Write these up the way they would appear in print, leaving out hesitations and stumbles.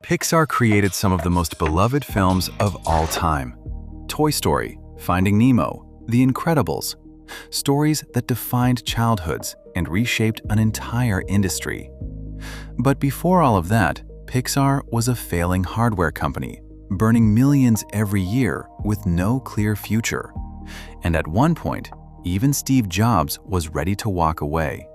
Pixar created some of the most beloved films of all time. Toy Story, Finding Nemo, The Incredibles. Stories that defined childhoods and reshaped an entire industry. But before all of that, Pixar was a failing hardware company, burning millions every year with no clear future. And at one point, even Steve Jobs was ready to walk away.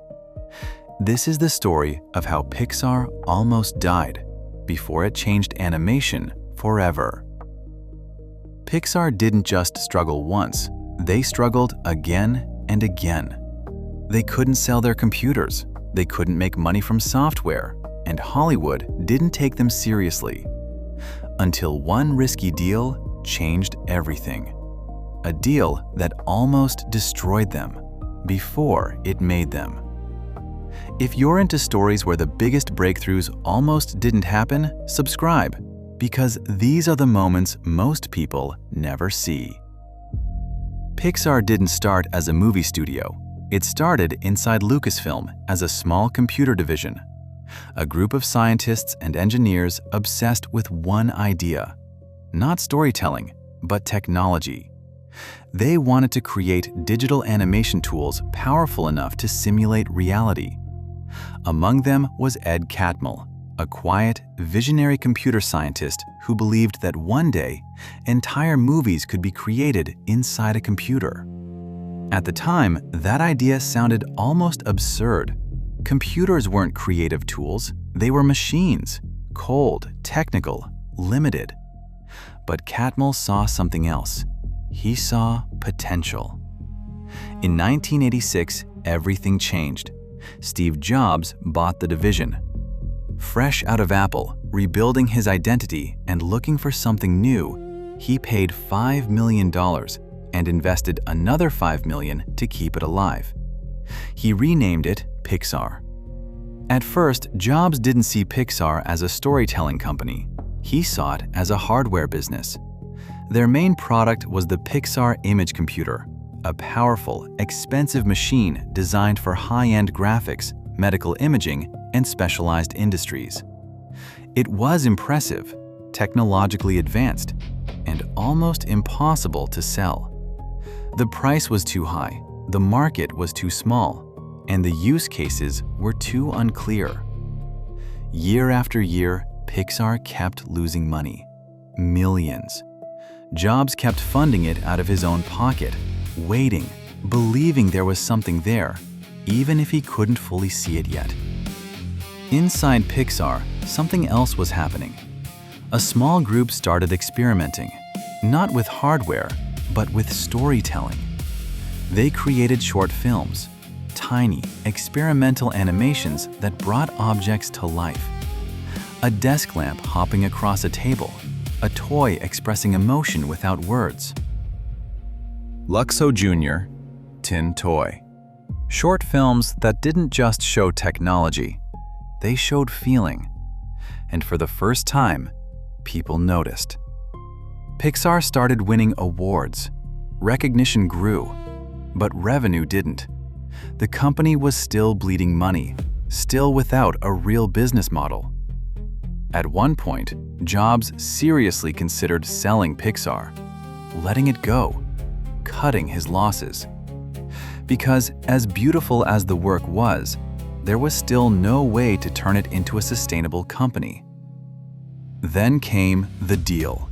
This is the story of how Pixar almost died before it changed animation forever. Pixar didn't just struggle once, they struggled again and again. They couldn't sell their computers, they couldn't make money from software, and Hollywood didn't take them seriously. Until one risky deal changed everything. A deal that almost destroyed them before it made them. If you're into stories where the biggest breakthroughs almost didn't happen, subscribe, because these are the moments most people never see. Pixar didn't start as a movie studio. It started inside Lucasfilm as a small computer division. A group of scientists and engineers obsessed with one idea. Not storytelling, but technology. They wanted to create digital animation tools powerful enough to simulate reality. Among them was Ed Catmull, a quiet, visionary computer scientist who believed that one day, entire movies could be created inside a computer. At the time, that idea sounded almost absurd. Computers weren't creative tools, they were machines, cold, technical, limited. But Catmull saw something else. He saw potential. In 1986, everything changed. Steve Jobs bought the division. Fresh out of Apple, rebuilding his identity and looking for something new, he paid $5 million and invested another $5 million to keep it alive. He renamed it Pixar. At first, Jobs didn't see Pixar as a storytelling company. He saw it as a hardware business. Their main product was the Pixar image computer, a powerful, expensive machine designed for high-end graphics, medical imaging, and specialized industries. It was impressive, technologically advanced, and almost impossible to sell. The price was too high, the market was too small, and the use cases were too unclear. Year after year, Pixar kept losing money. Millions. Jobs kept funding it out of his own pocket, waiting, believing there was something there, even if he couldn't fully see it yet. Inside Pixar, something else was happening. A small group started experimenting, not with hardware, but with storytelling. They created short films, tiny, experimental animations that brought objects to life. A desk lamp hopping across a table, a toy expressing emotion without words. Luxo Jr., Tin Toy. Short films that didn't just show technology, they showed feeling. And for the first time, people noticed. Pixar started winning awards. Recognition grew, but revenue didn't. The company was still bleeding money, still without a real business model. At one point, Jobs seriously considered selling Pixar, letting it go, cutting his losses. Because as beautiful as the work was, there was still no way to turn it into a sustainable company. Then came the deal.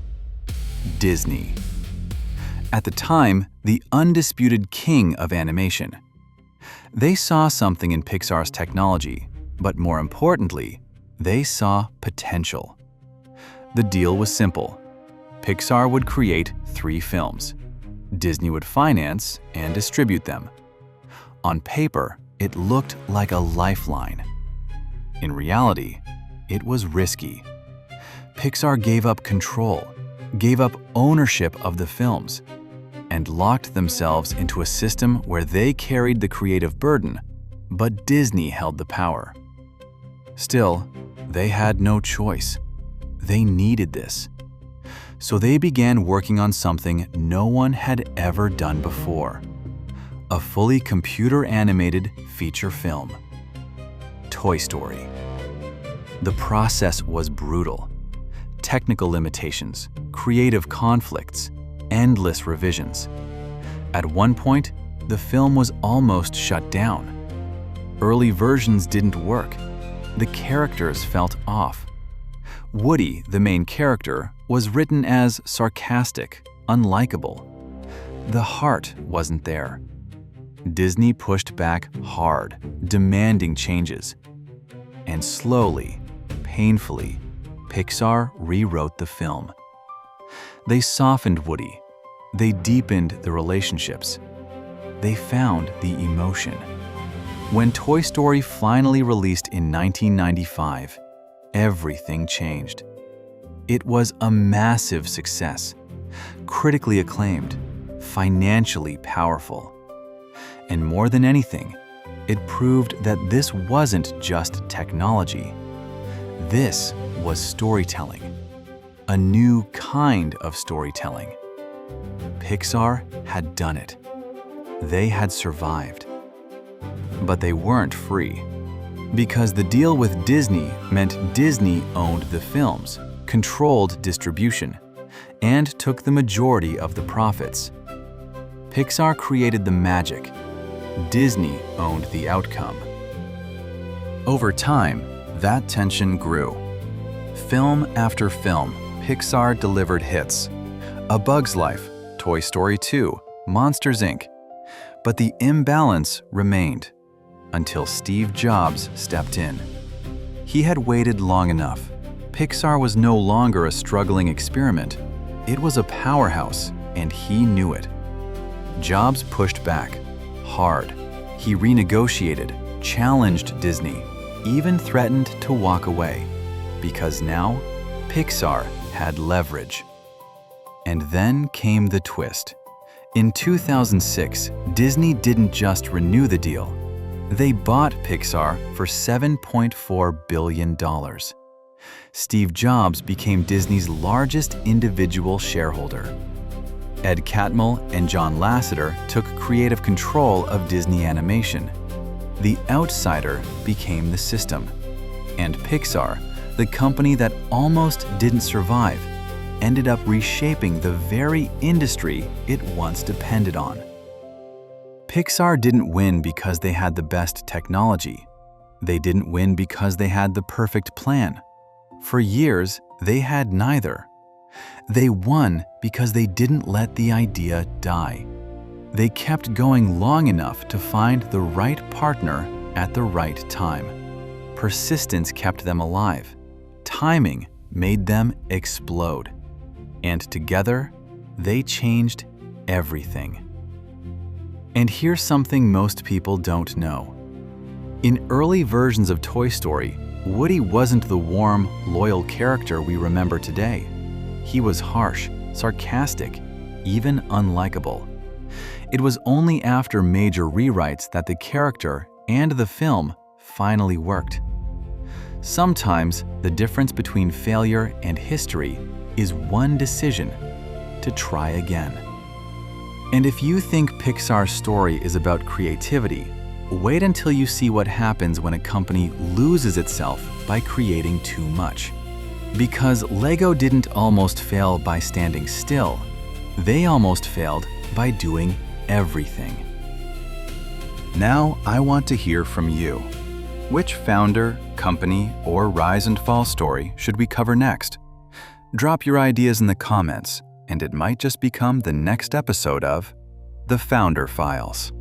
Disney. At the time, the undisputed king of animation. They saw something in Pixar's technology, but more importantly, they saw potential. The deal was simple. Pixar would create 3 films. Disney would finance and distribute them. On paper, it looked like a lifeline. In reality, it was risky. Pixar gave up control, gave up ownership of the films, and locked themselves into a system where they carried the creative burden, but Disney held the power. Still, they had no choice. They needed this. So they began working on something no one had ever done before. A fully computer-animated feature film. Toy Story. The process was brutal. technical limitations, creative conflicts, endless revisions. At one point, the film was almost shut down. Early versions didn't work. The characters felt off. Woody, the main character, was written as sarcastic, unlikable. The heart wasn't there. Disney pushed back hard, demanding changes. And slowly, painfully, Pixar rewrote the film. They softened Woody. They deepened the relationships. They found the emotion. When Toy Story finally released in 1995, everything changed. It was a massive success, critically acclaimed, financially powerful. And more than anything, it proved that this wasn't just technology. This was storytelling, a new kind of storytelling. Pixar had done it. They had survived. But they weren't free, because the deal with Disney meant Disney owned the films, controlled distribution, and took the majority of the profits. Pixar created the magic. Disney owned the outcome. Over time, that tension grew. Film after film, Pixar delivered hits. A Bug's Life, Toy Story 2, Monsters, Inc. But the imbalance remained until Steve Jobs stepped in. He had waited long enough. Pixar was no longer a struggling experiment. It was a powerhouse, and he knew it. Jobs pushed back, hard. He renegotiated, challenged Disney, even threatened to walk away, because now Pixar had leverage. And then came the twist. In 2006, Disney didn't just renew the deal. They bought Pixar for $7.4 billion. Steve Jobs became Disney's largest individual shareholder. Ed Catmull and John Lasseter took creative control of Disney Animation. The outsider became the system. And Pixar, the company that almost didn't survive, ended up reshaping the very industry it once depended on. Pixar didn't win because they had the best technology. They didn't win because they had the perfect plan. For years, they had neither. They won because they didn't let the idea die. They kept going long enough to find the right partner at the right time. Persistence kept them alive. Timing made them explode. And together, they changed everything. And here's something most people don't know. In early versions of Toy Story, Woody wasn't the warm, loyal character we remember today. He was harsh, sarcastic, even unlikable. It was only after major rewrites that the character and the film finally worked. Sometimes the difference between failure and history is one decision to try again. And if you think Pixar's story is about creativity, wait until you see what happens when a company loses itself by creating too much. Because Lego didn't almost fail by standing still. They almost failed by doing everything. Now I want to hear from you. Which founder, company, or rise and fall story should we cover next? Drop your ideas in the comments, and it might just become the next episode of The Founder Files.